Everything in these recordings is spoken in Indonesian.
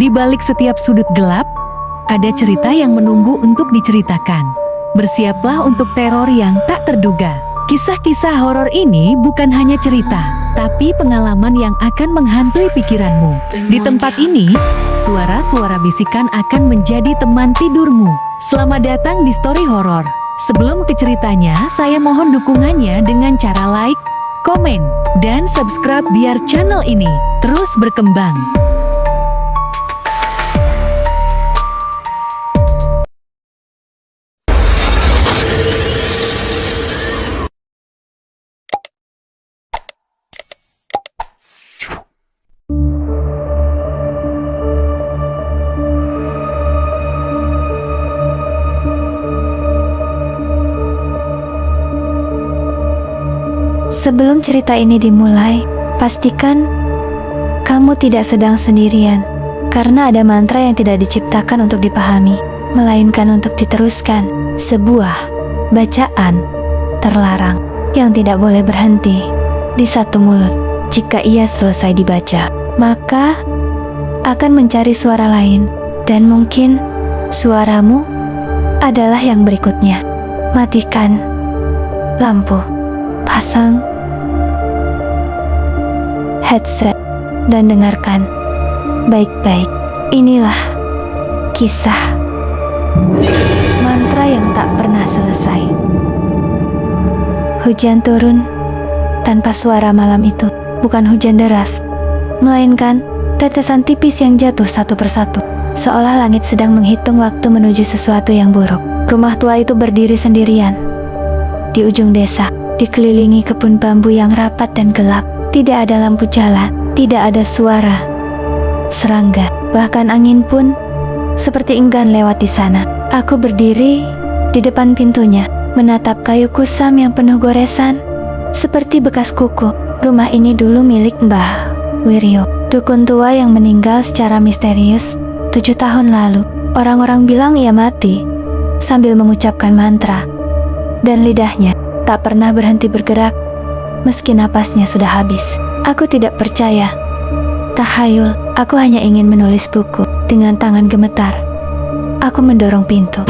Di balik setiap sudut gelap, ada cerita yang menunggu untuk diceritakan. Bersiaplah untuk teror yang tak terduga. Kisah-kisah horor ini bukan hanya cerita, tapi pengalaman yang akan menghantui pikiranmu. Di tempat ini, suara-suara bisikan akan menjadi teman tidurmu. Selamat datang di Story Horor. Sebelum ke ceritanya, saya mohon dukungannya dengan cara like, komen, dan subscribe biar channel ini terus berkembang. Sebelum cerita ini dimulai, pastikan kamu tidak sedang sendirian, karena ada mantra yang tidak diciptakan untuk dipahami, melainkan untuk diteruskan. Sebuah bacaan terlarang yang tidak boleh berhenti di satu mulut. Jika ia selesai dibaca, maka akan mencari suara lain, dan mungkin suaramu adalah yang berikutnya. Matikan lampu, pasang headset, dan dengarkan baik-baik. Inilah kisah mantra yang tak pernah selesai. Hujan turun tanpa suara malam itu. Bukan hujan deras, melainkan tetesan tipis yang jatuh satu persatu, seolah langit sedang menghitung waktu menuju sesuatu yang buruk. Rumah tua itu berdiri sendirian di ujung desa, dikelilingi kebun bambu yang rapat dan gelap. Tidak ada lampu jalan, tidak ada suara serangga, bahkan angin pun seperti enggan lewat di sana. Aku berdiri di depan pintunya, menatap kayu kusam yang penuh goresan, seperti bekas kuku. Rumah ini dulu milik Mbah Wiryo, dukun tua yang meninggal secara misterius 7 tahun lalu. Orang-orang bilang ia mati sambil mengucapkan mantra, dan lidahnya tak pernah berhenti bergerak meski napasnya sudah habis. Aku tidak percaya. Tahayul, aku hanya ingin menulis buku. Dengan tangan gemetar, aku mendorong pintu.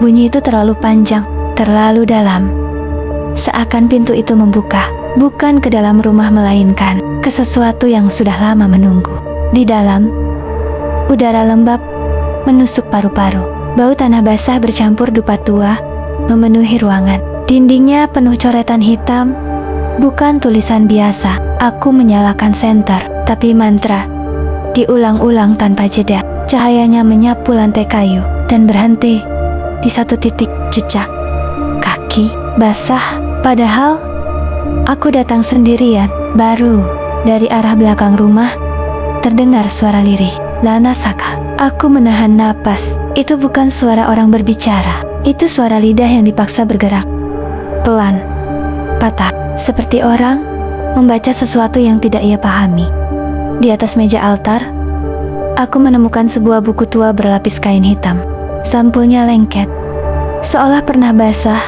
Bunyi itu terlalu panjang, terlalu dalam. Seakan pintu itu membuka, bukan ke dalam rumah melainkan ke sesuatu yang sudah lama menunggu. Di dalam, udara lembab menusuk paru-paru. Bau tanah basah bercampur dupa tua memenuhi ruangan. Dindingnya penuh coretan hitam, bukan tulisan biasa. Aku menyalakan senter, tapi mantra diulang-ulang tanpa jeda. Cahayanya menyapu lantai kayu dan berhenti di satu titik. Jejak kaki basah, padahal aku datang sendirian. Baru dari arah belakang rumah terdengar suara lirih. Lana Saka. Aku menahan napas. Itu bukan suara orang berbicara. Itu suara lidah yang dipaksa bergerak, pelan, patah, seperti orang membaca sesuatu yang tidak ia pahami. Di atas meja altar, aku menemukan sebuah buku tua berlapis kain hitam. Sampulnya lengket, seolah pernah basah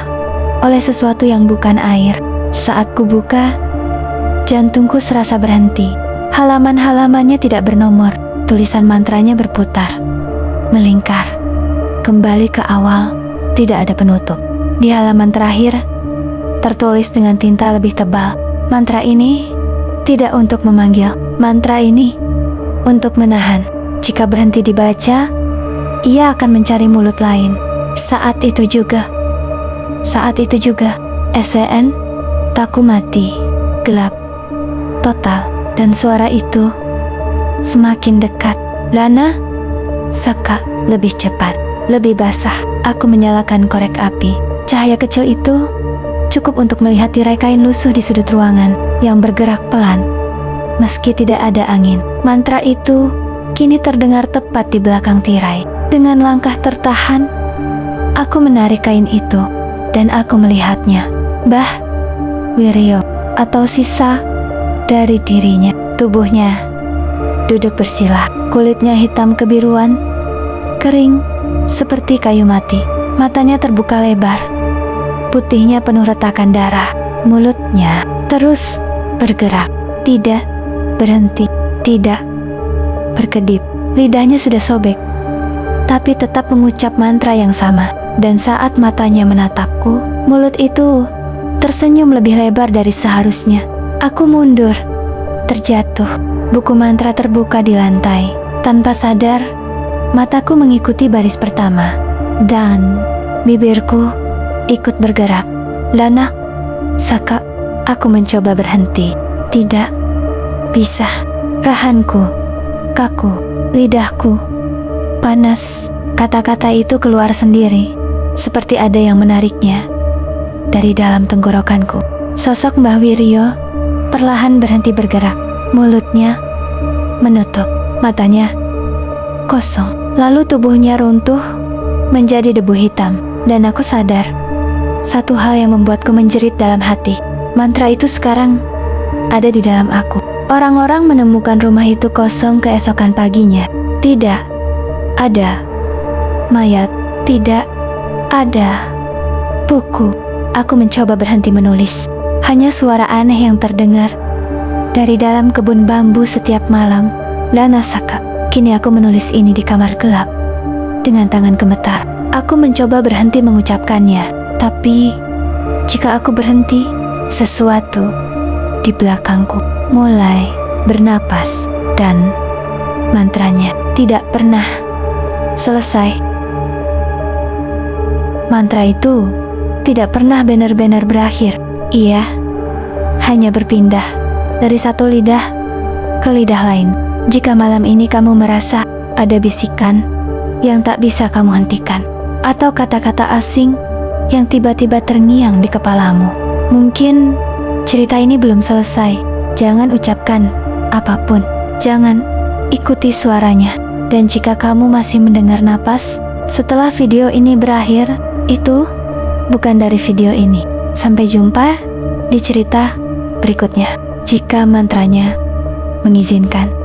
oleh sesuatu yang bukan air. Saat kubuka, jantungku serasa berhenti. Halaman-halamannya tidak bernomor. Tulisan mantranya berputar, melingkar, kembali ke awal, tidak ada penutup. Di halaman terakhir, tertulis dengan tinta lebih tebal, mantra ini tidak untuk memanggil, mantra ini untuk menahan. Jika berhenti dibaca, ia akan mencari mulut lain. Saat itu juga, SCN, taku mati, gelap, total, dan suara itu semakin dekat. Lana Saka, lebih cepat, lebih basah. Aku menyalakan korek api. Cahaya kecil itu cukup untuk melihat tirai kain lusuh di sudut ruangan yang bergerak pelan meski tidak ada angin. Mantra itu kini terdengar tepat di belakang tirai. Dengan langkah tertahan, aku menarik kain itu dan aku melihatnya. Mbah Wiryo, atau sisa dari dirinya. Tubuhnya duduk bersila, kulitnya hitam kebiruan, kering seperti kayu mati. Matanya terbuka lebar, Putihnya penuh retakan darah. Mulutnya terus bergerak, tidak berhenti, tidak berkedip. Lidahnya sudah sobek, tapi tetap mengucap mantra yang sama. Dan saat matanya menatapku, mulut itu tersenyum lebih lebar dari seharusnya. Aku mundur, terjatuh. Buku mantra terbuka di lantai. Tanpa sadar, mataku mengikuti baris pertama. Dan bibirku ikut bergerak. Lana, Saka, aku mencoba berhenti. Tidak bisa. Rahanku kaku, lidahku panas. Kata-kata itu keluar sendiri, seperti ada yang menariknya dari dalam tenggorokanku. Sosok Mbah Wiryo perlahan berhenti bergerak. Mulutnya menutup, matanya kosong. Lalu tubuhnya runtuh menjadi debu hitam. Dan aku sadar satu hal yang membuatku menjerit dalam hati. Mantra itu sekarang ada di dalam aku. Orang-orang menemukan rumah itu kosong keesokan paginya. Tidak ada mayat, tidak ada buku. Aku mencoba berhenti menulis. Hanya suara aneh yang terdengar dari dalam kebun bambu setiap malam. Lana Saka. Kini aku menulis ini di kamar gelap dengan tangan gemetar. Aku mencoba berhenti mengucapkannya, tapi jika aku berhenti, sesuatu di belakangku mulai bernapas dan mantranya tidak pernah selesai. Mantra itu tidak pernah benar-benar berakhir. Ia hanya berpindah dari satu lidah ke lidah lain. Jika malam ini kamu merasa ada bisikan yang tak bisa kamu hentikan, atau kata-kata asing yang tiba-tiba terngiang di kepalamu, mungkin cerita ini belum selesai. Jangan ucapkan apapun, jangan ikuti suaranya. Dan jika kamu masih mendengar napas setelah video ini berakhir, itu bukan dari video ini. Sampai jumpa di cerita berikutnya, jika mantranya mengizinkan.